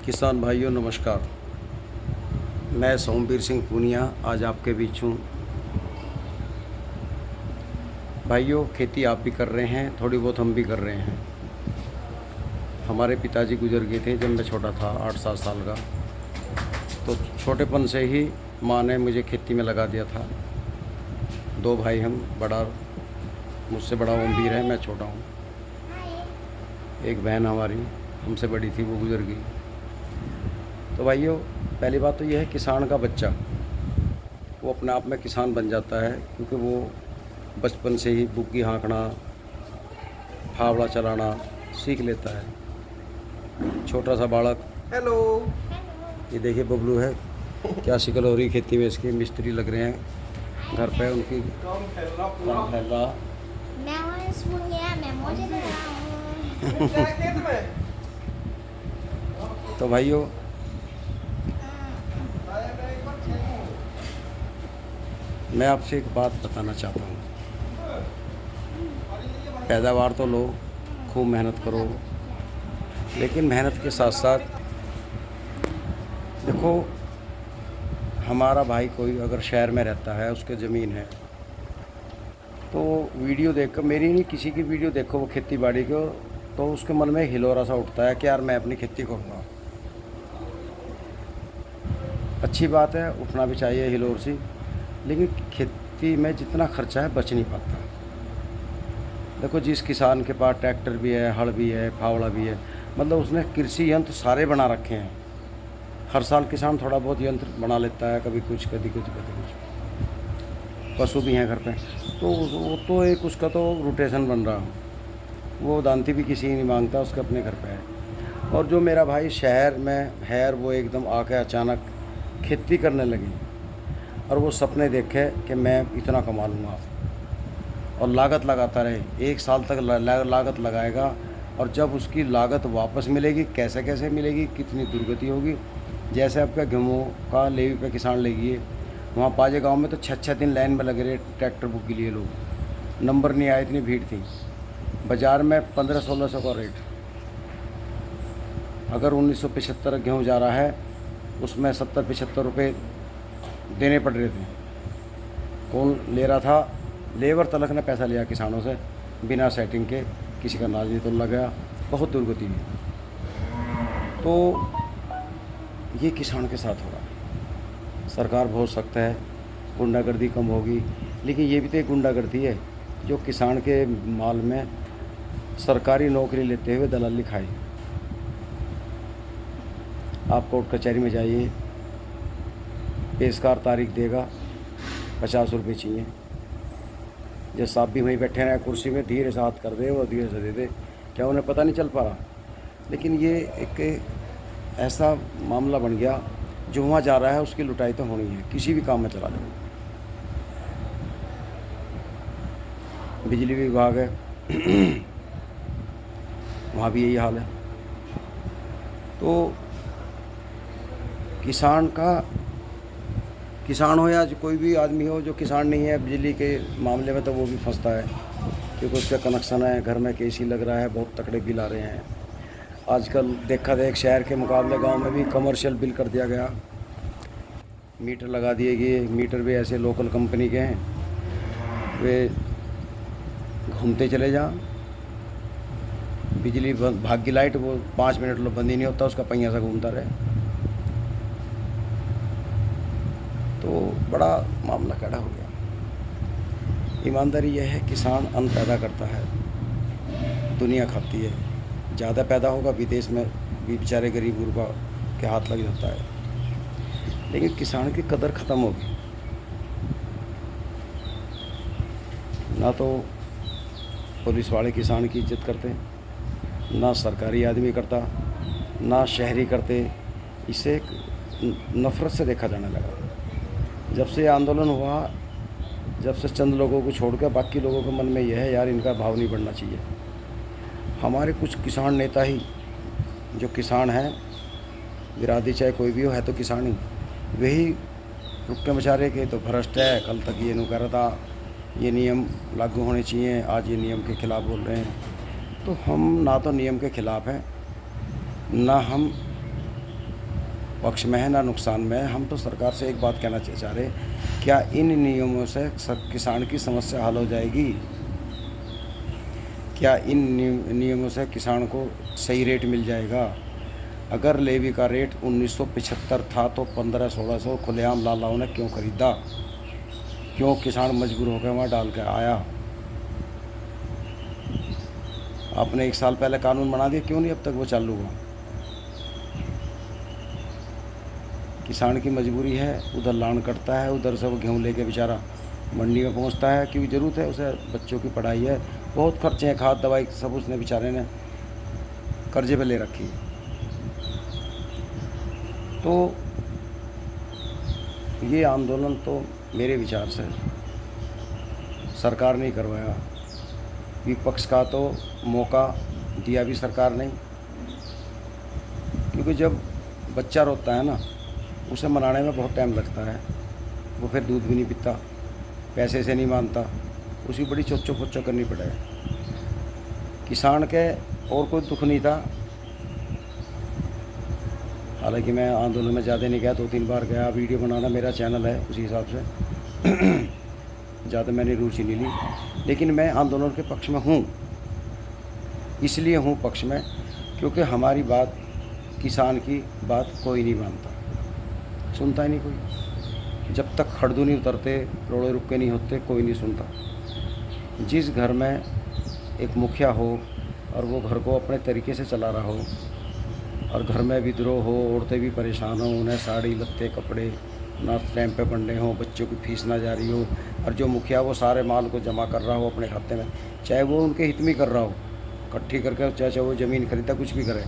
किसान भाइयों नमस्कार। मैं सोमवीर सिंह पूनिया आज आपके बीच हूँ। भाइयों, खेती आप भी कर रहे हैं, थोड़ी बहुत हम भी कर रहे हैं। हमारे पिताजी गुजर गए थे जब मैं छोटा था, 8-7 साल का। तो छोटेपन से ही माँ ने मुझे खेती में लगा दिया था। 2 भाई हम, मुझसे बड़ा ओमवीर है, मैं छोटा हूँ। एक बहन हमारी हमसे बड़ी थी, वो गुजर गई। तो भाइयों, पहली बात तो यह है, किसान का बच्चा वो अपने आप में किसान बन जाता है, क्योंकि वो बचपन से ही बुग्गी हाँकना, फावड़ा चलाना सीख लेता है। छोटा सा बालक, हेलो। ये देखिए बबलू है, क्या शिकल हो रही खेती में इसकी। मिस्त्री लग रहे हैं घर पे, उनकी काम फैला काम फैल रहा। मैं हूँ स्पूनिया, मैं मौज ले रहा हूँ। खेत में। तो भाइयों, मैं आपसे एक बात बताना चाहता हूँ। पैदावार तो लो, खूब मेहनत करो, लेकिन मेहनत के साथ साथ देखो, हमारा भाई कोई अगर शहर में रहता है, उसके ज़मीन है, तो वीडियो देखकर, मेरी नहीं किसी की वीडियो देखो वो खेती बाड़ी को, तो उसके मन में हिलोरा सा उठता है कि यार मैं अपनी खेती करूँगा। अच्छी बात है, उठना भी चाहिए हिलोर सी, लेकिन खेती में जितना खर्चा है बच नहीं पाता। देखो, जिस किसान के पास ट्रैक्टर भी है, हल भी है, फावड़ा भी है, मतलब उसने कृषि यंत्र सारे बना रखे हैं। हर साल किसान थोड़ा बहुत यंत्र बना लेता है, कभी कुछ कभी कुछ कभी कुछ। पशु भी हैं घर पे, तो वो तो एक उसका तो रोटेशन बन रहा। वो दांती भी किसी नहीं मांगता, उसके अपने घर पे है। और जो मेरा भाई शहर में है, वो एकदम आके अचानक खेती करने लगी, और वो सपने देखे कि मैं इतना कमा लूँगा, और लागत लगाता रहे। 1 साल तक लागत लगाएगा, और जब उसकी लागत वापस मिलेगी, कैसे कैसे मिलेगी, कितनी दुर्गति होगी। जैसे आपका गेहूँ का लेवी पे किसान ले गए, वहाँ पाजे गांव में तो 6-6 दिन लाइन में लगे रहे ट्रैक्टर बुक के लिए। लोग नंबर नहीं आए, इतनी भीड़ थी। बाज़ार में 1500-1600 का रेट। अगर 1975 गेहूँ जा रहा है, उसमें 70-75 रुपये देने पड़ रहे थे। कौन ले रहा था? लेबर तलक ने पैसा लिया किसानों से बिना सेटिंग के, किसी का नाज नहीं तोला गया, बहुत दुर्गति हुई। तो ये किसान के साथ हो रहा है। सरकार बहुत सख्त है, गुंडागर्दी कम होगी, लेकिन ये भी तो एक गुंडागर्दी है जो किसान के माल में सरकारी नौकरी लेते हुए दलाली खाए। आप कोर्ट कचहरी में जाइए, पेशकार तारीख देगा, 50 रुपये चाहिए। जब साहब भी वहीं बैठे रहे कुर्सी में, धीरे से हाथ कर दे और धीरे से दे दे, क्या उन्हें पता नहीं चल पा रहा? लेकिन ये एक ऐसा मामला बन गया, जो वहाँ जा रहा है उसकी लुटाई तो होनी है, किसी भी काम में चला जाओ। बिजली विभाग है वहाँ भी यही हाल है। तो किसान हो या कोई भी आदमी हो जो किसान नहीं है, बिजली के मामले में तो वो भी फंसता है, क्योंकि उसका कनेक्शन है, घर में केसी लग रहा है, बहुत तकड़े बिल आ रहे हैं। आजकल देखा देख शहर के मुकाबले गांव में भी कमर्शियल बिल कर दिया गया, मीटर लगा दिए गए। मीटर भी ऐसे लोकल कंपनी के हैं, वे घूमते चले जा। बिजली भाग्य लाइट, वो 5 मिनट लो बंद ही नहीं होता, उसका पहिया सा घूमता रहे। तो बड़ा मामला खड़ा हो गया। ईमानदारी यह है, किसान अन्न पैदा करता है, दुनिया खाती है। ज़्यादा पैदा होगा, विदेश में भी बेचारे गरीब गुरबा के हाथ लग जाता है, लेकिन किसान की कदर ख़त्म होगी। ना तो पुलिस वाले किसान की इज्जत करते, ना सरकारी आदमी करता, ना शहरी करते। इसे एक नफ़रत से देखा जाने लगा। जब से आंदोलन हुआ, जब से चंद लोगों को छोड़कर बाकी लोगों के मन में यह है, यार इनका भाव नहीं बढ़ना चाहिए। हमारे कुछ किसान नेता ही, जो किसान हैं, बिरादरी चाहे कोई भी हो, है तो किसान ही, वही रुक के बेचारे के तो भ्रष्ट है। कल तक ये नहीं कर रहा था, ये नियम लागू होने चाहिए, आज ये नियम के ख़िलाफ़ बोल रहे हैं। तो हम ना तो नियम के ख़िलाफ़ हैं, ना हम पक्ष में है ना नुकसान में है। हम तो सरकार से एक बात कहना चाह रहे, क्या इन नियमों से किसान की समस्या हल हो जाएगी? क्या इन नियमों से किसान को सही रेट मिल जाएगा? अगर लेवी का रेट 1975 था तो 1500-1600 खुलेआम लालाओं ने क्यों खरीदा? क्यों किसान मजबूर होकर वहाँ डाल के आया? आपने 1 साल पहले कानून बना दिया, क्यों नहीं अब तक वो चालू हुआ? किसान की मजबूरी है, उधर लान कटता है, उधर से वो गेहूँ लेके बेचारा मंडी में पहुंचता है, क्योंकि ज़रूरत है उसे, बच्चों की पढ़ाई है, बहुत खर्चे हैं, खाद दवाई सब उसने बेचारे ने कर्जे पे ले रखी है। तो ये आंदोलन तो मेरे विचार से सरकार ने करवाया, विपक्ष का तो मौका दिया भी सरकार ने, क्योंकि जब बच्चा रोता है ना, उसे मनाने में बहुत टाइम लगता है, वो फिर दूध भी नहीं पीता, पैसे से नहीं मानता, उसी बड़ी चोचो पोचो करनी पड़े। किसान के और कोई दुख नहीं था, हालांकि मैं आंदोलन में ज़्यादा नहीं गया, 2-3 बार गया, वीडियो बनाना मेरा चैनल है उसी हिसाब से ज़्यादा मैंने रुचि नहीं ली, लेकिन मैं आंदोलन के पक्ष में हूँ। इसलिए हूँ पक्ष में क्योंकि हमारी बात, किसान की बात कोई नहीं मानता, सुनता ही नहीं कोई। जब तक खड़दू नहीं उतरते, रोड़े रुके नहीं होते, कोई नहीं सुनता। जिस घर में एक मुखिया हो और वो घर को अपने तरीके से चला रहा हो, और घर में विद्रोह हो, औरतें भी परेशान हो, उन्हें साड़ी लत्ते कपड़े ना टाइम पे बनने हो, बच्चों की फीस ना जारी हो, और जो मुखिया वो सारे माल को जमा कर रहा हो अपने खाते में, चाहे वो उनके हित में कर रहा हो, इकट्ठी करके, चाहे वो ज़मीन खरीदा, कुछ भी करे,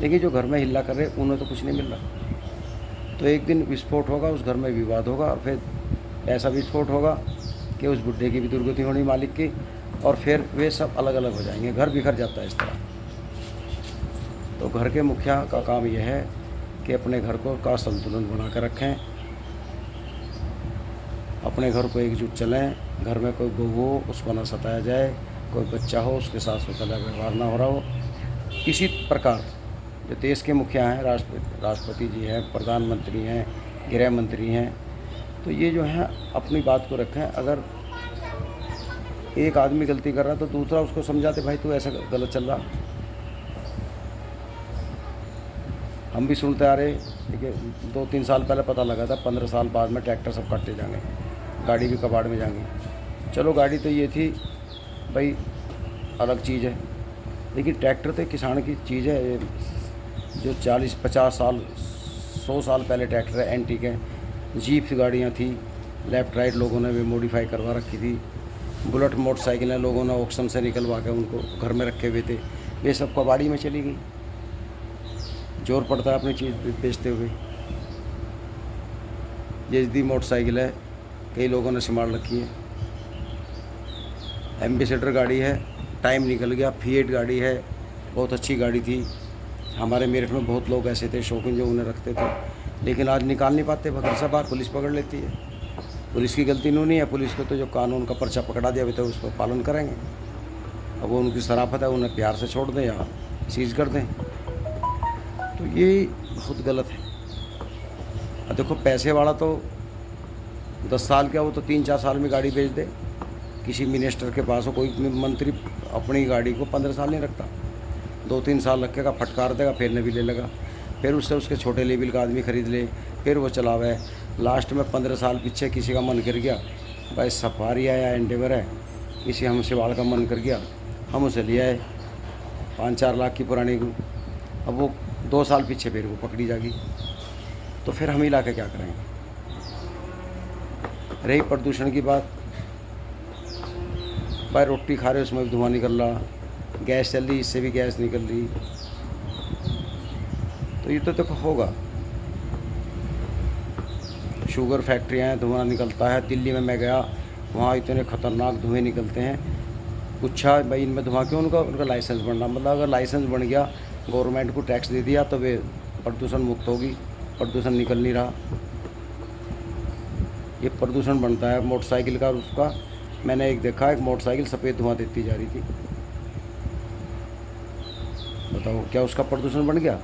लेकिन जो घर में हिल्ला कर रहे उन्हें तो कुछ नहीं मिल रहा। तो एक दिन विस्फोट होगा, उस घर में विवाद होगा, और फिर ऐसा विस्फोट होगा कि उस बुढ़े की भी दुर्गति होनी, मालिक की, और फिर वे सब अलग अलग हो जाएंगे, घर बिखर जाता है इस तरह। तो घर के मुखिया का काम यह है कि अपने घर को का संतुलन बना कर रखें, अपने घर को एकजुट चलें, घर में कोई बहू हो उसको ना सताया जाए, कोई बच्चा हो उसके साथ गलत व्यवहार ना हो रहा हो। इसी प्रकार जो देश के मुखिया हैं, राष्ट्रपति जी हैं, प्रधानमंत्री हैं, गृह मंत्री हैं, तो ये जो है अपनी बात को रखें। अगर एक आदमी गलती कर रहा है तो दूसरा उसको समझाते, भाई तू ऐसा गलत चल रहा। हम भी सुनते आ रहे, देखिए 2-3 साल पहले पता लगा था, 15 साल बाद में ट्रैक्टर सब काटते जाएंगे, गाड़ी भी कबाड़ में जाएंगी। चलो गाड़ी तो ये थी भाई, अलग चीज़ है, लेकिन ट्रैक्टर तो किसान की चीज़ है। जो 40-50 साल 100 साल पहले ट्रैक्टर है, एंटीक है, जीप गाड़ियाँ थी, लेफ़्ट राइट लोगों ने भी मॉडिफाई करवा रखी थी, बुलेट मोटरसाइकिलें लोगों ने ऑक्शन से निकलवा के उनको घर में रखे हुए थे, वे सब कबाड़ी में चली गई। जोर पड़ता है अपनी चीज़ बेचते हुए। जेजदी मोटरसाइकिल है, कई लोगों ने संभाल रखी है। एम्बेसडर गाड़ी है, टाइम निकल गया। फिएट गाड़ी है, बहुत अच्छी गाड़ी थी। हमारे मेरठ में बहुत लोग ऐसे थे शौकीन जो उन्हें रखते थे, लेकिन आज निकाल नहीं पाते, घर से बाहर पुलिस पकड़ लेती है। पुलिस की गलती नहीं है, पुलिस को तो जो कानून का पर्चा पकड़ा दिया अभी तो उस पर पालन करेंगे। अब वो उनकी शराफत है, उन्हें प्यार से छोड़ दें या सीज कर दें, तो ये बहुत गलत है। अब देखो पैसे वाला तो 10 साल का, वो तो 3-4 साल में गाड़ी बेच दे। किसी मिनिस्टर के पास हो, कोई मंत्री अपनी गाड़ी को 15 साल नहीं रखता, 2-3 साल रखेगा, फटकार देगा, फिर नवी ले लेगा, फिर उससे उसके छोटे लेवल का आदमी ख़रीद ले, फिर वो चलावे। लास्ट में 15 साल पीछे किसी का मन कर गया, भाई सफारी है या एंडेवर है, किसी हम शिवाल का मन कर गया, हम उसे ले आए 5-4 लाख की पुरानी को। अब वो 2 साल पीछे फिर वो पकड़ी जाएगी, तो फिर हम ही ला के क्या करेंगे। रही प्रदूषण की बात, भाई रोटी खा रहे उसमें भी धुआं निकल रहा, गैस चल रही इससे भी गैस निकल रही, तो ये तो देखो होगा। शुगर फैक्ट्रियाँ हैं, धुआं निकलता है। दिल्ली में मैं गया, वहाँ इतने ख़तरनाक धुएँ निकलते हैं। पूछा भाई इनमें धुआं क्यों? उनका लाइसेंस बनना, मतलब अगर लाइसेंस बन गया, गवर्नमेंट को टैक्स दे दिया, तो वे प्रदूषण मुक्त होगी। प्रदूषण निकल नहीं रहा, ये प्रदूषण बनता है मोटरसाइकिल का। उसका मैंने एक देखा, एक मोटरसाइकिल सफ़ेद धुआं देती जा रही थी, बताओ क्या उसका प्रदूषण बन गया?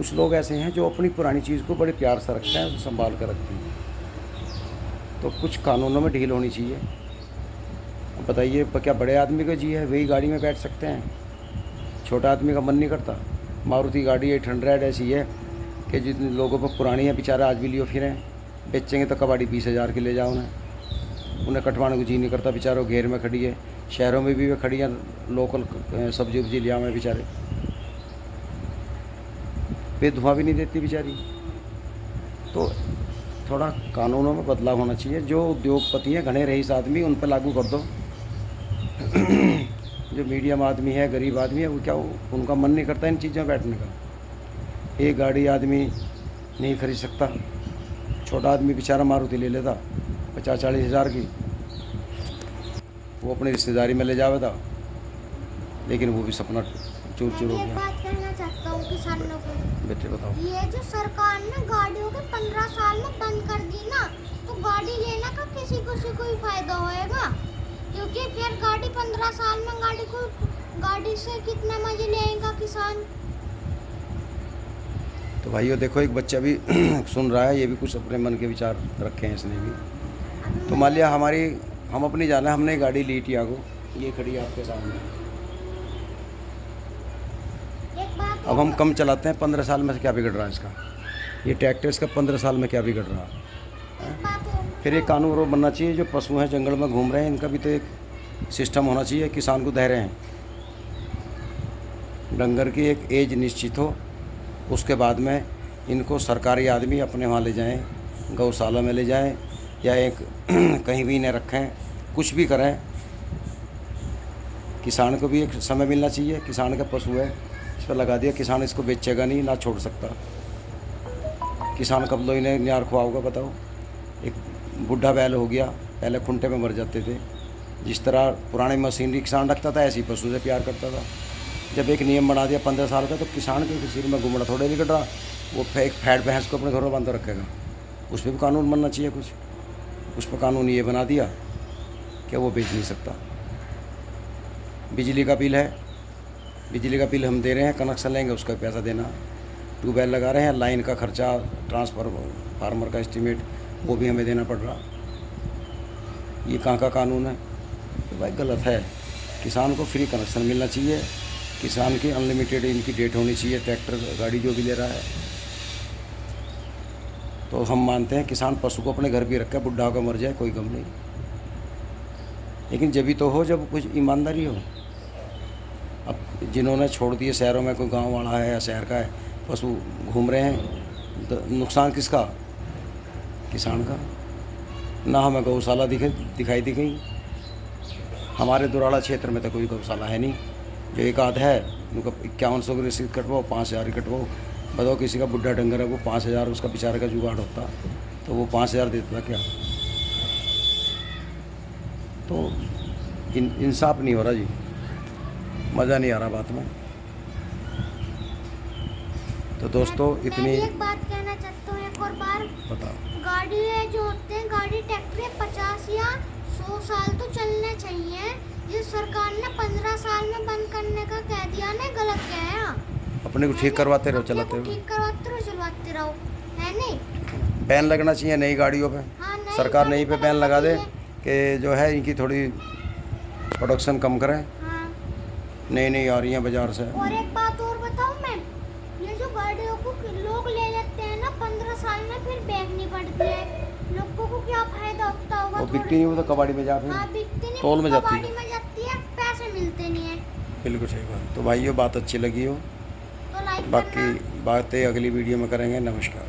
कुछ लोग ऐसे हैं जो अपनी पुरानी चीज़ को बड़े प्यार से रखते हैं, संभाल कर रखते हैं। तो कुछ कानूनों में ढील होनी चाहिए। अब बताइए, क्या बड़े आदमी का जी है वही गाड़ी में बैठ सकते हैं? छोटा आदमी का मन नहीं करता। मारुति गाड़ी 800 ऐसी है कि जितने लोगों पर पुरानी है बेचारा आज भी लियो फिरें, बेचेंगे तो कबाड़ी 20,000 की ले जाओ उन्हें कटवाने को जी नहीं करता। बेचारों घेर में खड़ी है, शहरों में भी वे खड़ी हैं, लोकल सब्जी उब्जी लिया में बेचारे, वे धुआं भी नहीं देती बेचारी। तो थोड़ा कानूनों में बदलाव होना चाहिए। जो उद्योगपति हैं, घने रईस आदमी, उन पर लागू कर दो। जो मीडियम आदमी है, गरीब आदमी है, वो क्या उनका मन नहीं करता इन चीज़ों में बैठने का। एक गाड़ी आदमी नहीं खरीद सकता। छोटा आदमी बेचारा मारुति ले लेता 50-40 हज़ार की, वो अपनी रिश्तेदारी में ले जावे था, लेकिन वो भी सपना चूर चूर हो मैं एक गया। बात कहना चाहता हूँ किसानों को। बेटे बताओ। ये जो सरकार ने गाड़ियों के 15 साल में बंद कर दी ना, तो गाड़ी लेने का किसी को से कोई फायदा होएगा? क्योंकि फिर गाड़ी 15 साल में गाड़ी से कितना मजे लेगा किसान। तो भाइयों देखो, एक बच्चा भी सुन रहा है, ये भी कुछ अपने मन के विचार रखे हैं इसने भी। तो मान लिया हम अपनी जाना, हमने गाड़ी ली टियागो, ये खड़ी है आपके सामने। एक बात अब हम कम चलाते हैं, 15 साल में से क्या बिगड़ रहा है इसका? ये ट्रैक्टर इसका 15 साल में क्या बिगड़ रहा है? एक बात और फिर एक कानून और बनना चाहिए, जो पशु हैं जंगल में घूम रहे हैं, इनका भी तो एक सिस्टम होना चाहिए। किसान को दे रहे हैं, डंगर की एक एज निश्चित हो, उसके बाद में इनको सरकारी आदमी अपने वहाँ ले जाएं, गौशाला में ले जाएं, या एक कहीं भी इन्हें रखें, कुछ भी करें। किसान को भी एक समय मिलना चाहिए। किसान का पशु है, इस पर लगा दिया, किसान इसको बेचेगा नहीं, ना छोड़ सकता। किसान कब लो इन्हें न्यार खुआओगा बताओ? एक बूढ़ा बैल हो गया, पहले खुंटे में मर जाते थे। जिस तरह पुरानी मशीनरी किसान रखता था, ऐसी पशु से प्यार करता था। जब एक नियम बना दिया 15 साल का, तो किसान के सिर में घुमड़ा थोड़े नहीं कट रहा, वो एक फैट भैंस को अपने घरों में बांध रखेगा। उस पर भी कानून बनना चाहिए कुछ। उस पर कानून ये बना दिया कि वो बेच नहीं सकता। बिजली का बिल है, बिजली का बिल हम दे रहे हैं, कनेक्शन लेंगे उसका पैसा देना। ट्यूबवेल लगा रहे हैं, लाइन का खर्चा, ट्रांसफर फार्मर का एस्टीमेट, वो भी हमें देना पड़ रहा। ये कहाँ का कानून है? तो भाई गलत है। किसान को फ्री कनेक्शन मिलना चाहिए। किसान की अनलिमिटेड इनकी डेट होनी चाहिए, ट्रैक्टर गाड़ी जो भी ले रहा है। तो हम मानते हैं किसान पशु को अपने घर भी रखे, बुढ़ा होकर मर जाए कोई गम नहीं, लेकिन जब भी तो हो जब कुछ ईमानदारी हो। अब जिन्होंने छोड़ दिए शहरों में, कोई गांव वाला है या शहर का है, पशु घूम रहे हैं, तो नुकसान किसका? किसान का। ना हमें गौशाला दिखाई दी गई। हमारे दुराड़ा क्षेत्र में तो कोई गौशाला है नहीं। जो एक आध है, उनको 5100 की रसीद कटवाओ, 5000 की कटवाओ। बताओ किसी का बुढ़ा डंगर है, वो 5000 उसका बेचारे का जुगाड़ होता, तो वो 5000 देता क्या? तो इंसाफ नहीं हो रहा जी, मज़ा नहीं आ रहा बात में। तो दोस्तों मैं इतनी भी एक बात कहना चाहता हूँ एक और बार। बताओ। गाड़ी है जो होते हैं, गाड़ी ट्रैक्टर 50 या 100 साल तो चलने चाहिए। जिस सरकार ने 15 साल में बंद करने का कह दिया ना, गलत क्या है? अपने को ठीक करवाते रहो, अपने को चलाते रहो। ठीक करवाते रहो, चलवाते रहो, है नहीं? बैन लगना चाहिए नई गाड़ियों पे। हाँ, नई सरकार गाड़ी नई पे पे बैन लगना लगा दे चाहिए। कि जो है इनकी थोड़ी प्रोडक्शन कम करें। हाँ। नई आ रही हैं बाज़ार से। और एक बात और बताऊँ मैं, ये जो गाड़ियों को लोग ले लेते हैं ना 15 साल में, फिर बेचनी पड़ती है। लोगों को क्या फायदा होता होगा? वो बिकती नहीं, वो तो कबाड़ी में जा, हाँ, फिर बिकती नहीं, तौल में जाती कबाड़ी है। में जाती है, पैसे मिलते नहीं है। बिल्कुल सही बात। तो भाइयों बात अच्छी लगी हो, तो लाइक बाकी करना। बातें अगली वीडियो में करेंगे। नमस्कार।